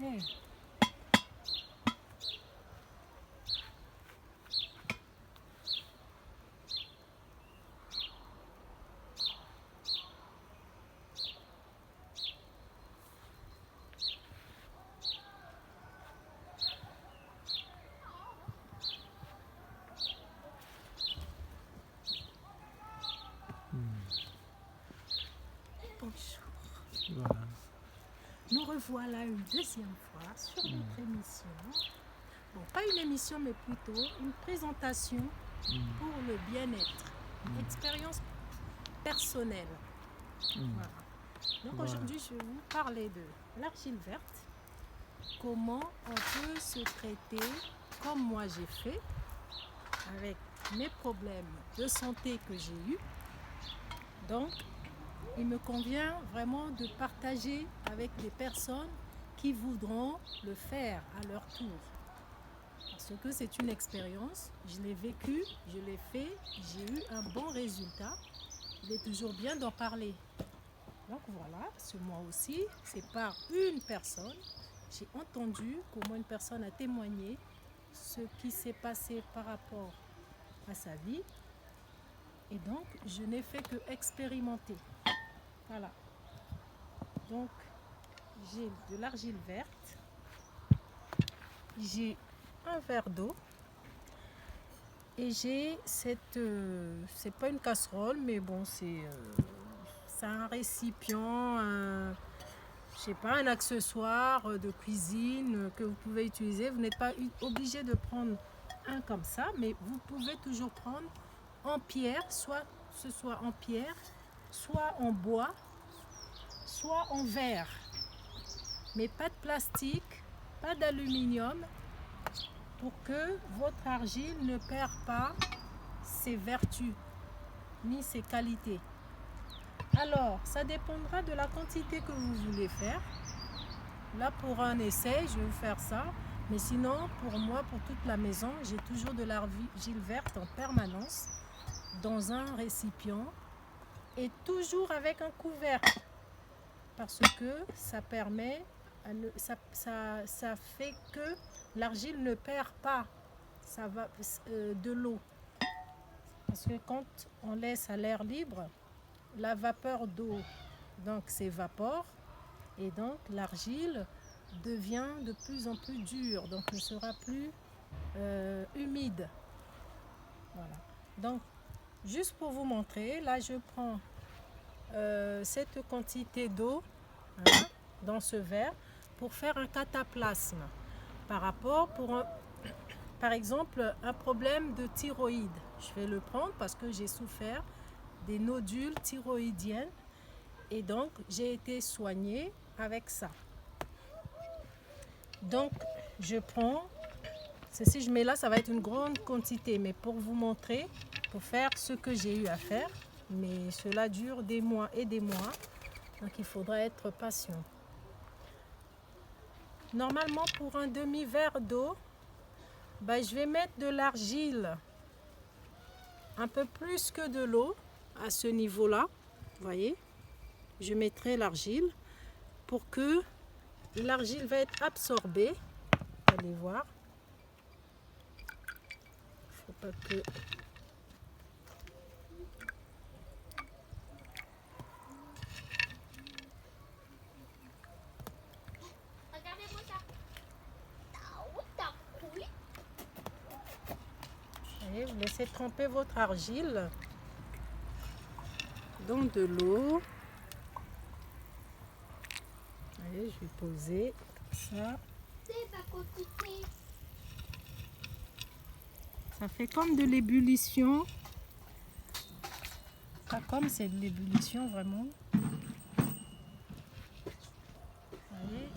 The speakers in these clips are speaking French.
Hey. Bonjour. Voilà. Nous revoilà une deuxième fois sur notre émission. Bon, pas une émission, mais plutôt une présentation pour le bien-être. Expérience personnelle. Voilà. Donc aujourd'hui, je vais vous parler de l'argile verte. Comment on peut se traiter comme moi j'ai fait avec mes problèmes de santé que j'ai eus. Donc, il me convient vraiment de partager avec des personnes qui voudront le faire à leur tour. Parce que c'est une expérience, je l'ai vécu, je l'ai fait, j'ai eu un bon résultat. Il est toujours bien d'en parler. Donc voilà, ce mois aussi, c'est par une personne. J'ai entendu comment une personne a témoigné ce qui s'est passé par rapport à sa vie. Et donc, je n'ai fait que expérimenter. Voilà. Donc, j'ai de l'argile verte. J'ai un verre d'eau. Et j'ai cette... c'est pas une casserole, mais bon, c'est un récipient, je sais pas, un accessoire de cuisine que vous pouvez utiliser. Vous n'êtes pas obligé de prendre un comme ça, mais vous pouvez toujours prendre en pierre, soit ce soit en pierre, soit en bois, soit en verre. Mais pas de plastique, pas d'aluminium, pour que votre argile ne perde pas ses vertus ni ses qualités. Alors, ça dépendra de la quantité que vous voulez faire. Là, pour un essai, je vais vous faire ça. Mais sinon, pour moi, pour toute la maison, j'ai toujours de l'argile verte en permanence dans un récipient et toujours avec un couvercle. Parce que ça permet, ça fait que l'argile ne perd pas de l'eau. Parce que quand on laisse à l'air libre, la vapeur d'eau s'évapore et donc l'argile devient de plus en plus dure, donc ne sera plus humide. Voilà. Donc, juste pour vous montrer, là je prends cette quantité d'eau dans ce verre pour faire un cataplasme par rapport par exemple un problème de thyroïde. Je vais le prendre parce que j'ai souffert des nodules thyroïdiens et donc j'ai été soignée avec ça. Donc je prends ceci, je mets là, ça va être une grande quantité, mais pour vous montrer, pour faire ce que j'ai eu à faire, mais cela dure des mois et des mois, donc il faudra être patient. Normalement, pour un demi-verre d'eau, je vais mettre de l'argile, un peu plus que de l'eau, à ce niveau-là, vous voyez. Je mettrai l'argile pour que l'argile va être absorbée. Vous allez voir. Il ne faut pas que... Allez, vous laissez tremper votre argile dans de l'eau. Allez, je vais poser ça. Ça fait comme de l'ébullition. Pas comme c'est de l'ébullition vraiment. Allez.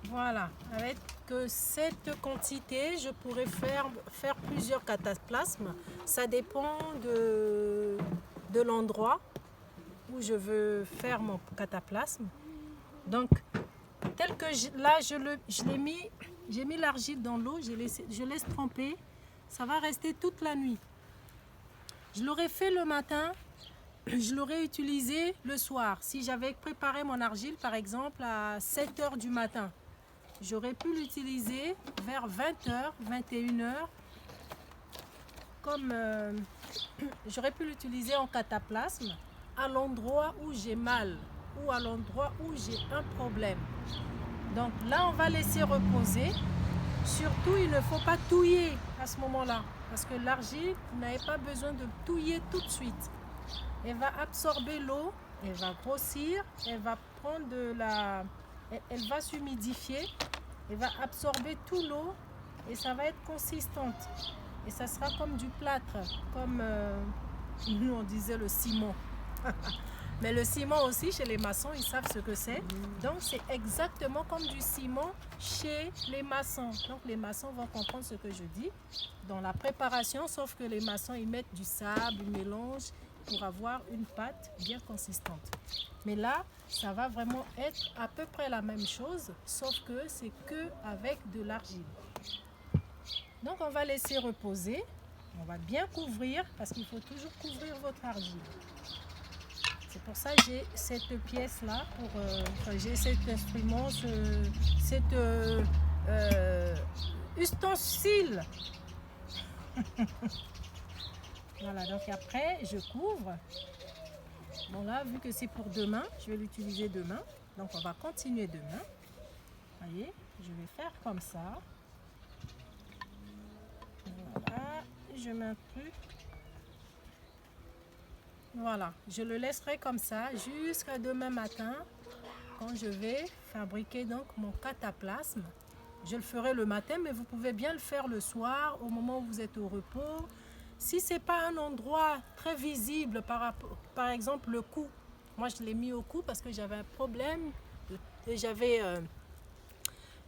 Voilà, avec cette quantité, je pourrais faire plusieurs cataplasmes. Ça dépend de l'endroit. où je veux faire mon cataplasme. Donc, tel que là, je l'ai mis, j'ai mis l'argile dans l'eau, je laisse tremper. Ça va rester toute la nuit. Je l'aurais fait le matin, je l'aurais utilisé le soir. Si j'avais préparé mon argile, par exemple, à 7 h du matin, j'aurais pu l'utiliser vers 20 h, 21 h, comme j'aurais pu l'utiliser en cataplasme à l'endroit où j'ai mal ou à l'endroit où j'ai un problème. Donc là, on va laisser reposer. Surtout, il ne faut pas touiller à ce moment-là, parce que l'argile, vous n'avez pas besoin de touiller tout de suite. Elle va absorber l'eau, elle va grossir, elle va prendre elle va s'humidifier, elle va absorber tout l'eau et ça va être consistante. Et ça sera comme du plâtre, comme nous on disait le ciment. Mais le ciment aussi, chez les maçons, ils savent ce que c'est. Donc, c'est exactement comme du ciment chez les maçons. Donc, les maçons vont comprendre ce que je dis dans la préparation, sauf que les maçons, ils mettent du sable, ils mélangent pour avoir une pâte bien consistante. Mais là, ça va vraiment être à peu près la même chose, sauf que c'est que avec de l'argile. Donc, on va laisser reposer. On va bien couvrir, parce qu'il faut toujours couvrir votre argile. C'est pour ça que j'ai cette pièce-là, j'ai cet instrument, cet ustensile. Voilà, donc après, je couvre. Bon là, vu que c'est pour demain, je vais l'utiliser demain. Donc on va continuer demain. Vous voyez, je vais faire comme ça. Voilà, je mets un truc. Voilà, je le laisserai comme ça jusqu'à demain matin quand je vais fabriquer donc mon cataplasme. Je le ferai le matin, mais vous pouvez bien le faire le soir, au moment où vous êtes au repos. Si ce n'est pas un endroit très visible, par exemple le cou. Moi, je l'ai mis au cou parce que j'avais un problème. J'avais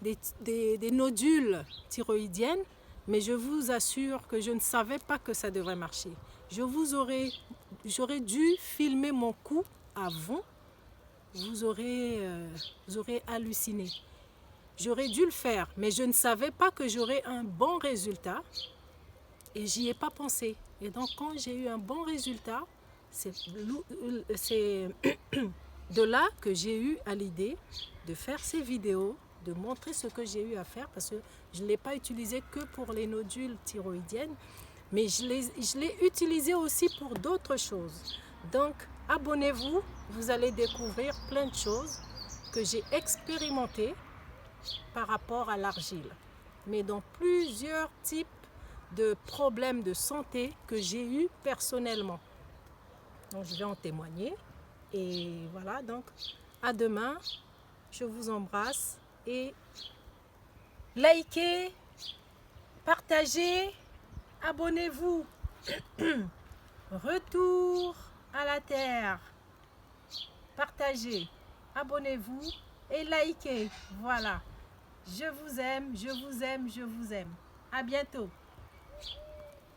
des nodules thyroïdiennes, mais je vous assure que je ne savais pas que ça devrait marcher. J'aurais dû filmer mon cou avant, vous aurez halluciné. J'aurais dû le faire, mais je ne savais pas que j'aurais un bon résultat et j'y ai pas pensé. Et donc quand j'ai eu un bon résultat, c'est de là que j'ai eu à l'idée de faire ces vidéos, de montrer ce que j'ai eu à faire, parce que je ne l'ai pas utilisé que pour les nodules thyroïdiennes, mais je l'ai utilisé aussi pour d'autres choses. Donc, abonnez-vous, vous allez découvrir plein de choses que j'ai expérimentées par rapport à l'argile, mais dans plusieurs types de problèmes de santé que j'ai eu personnellement. Donc, je vais en témoigner. Et voilà, donc, à demain. Je vous embrasse et likez, partagez, abonnez-vous. Retour à la terre. Partagez, abonnez-vous et likez. Voilà. Je vous aime, je vous aime, je vous aime. À bientôt.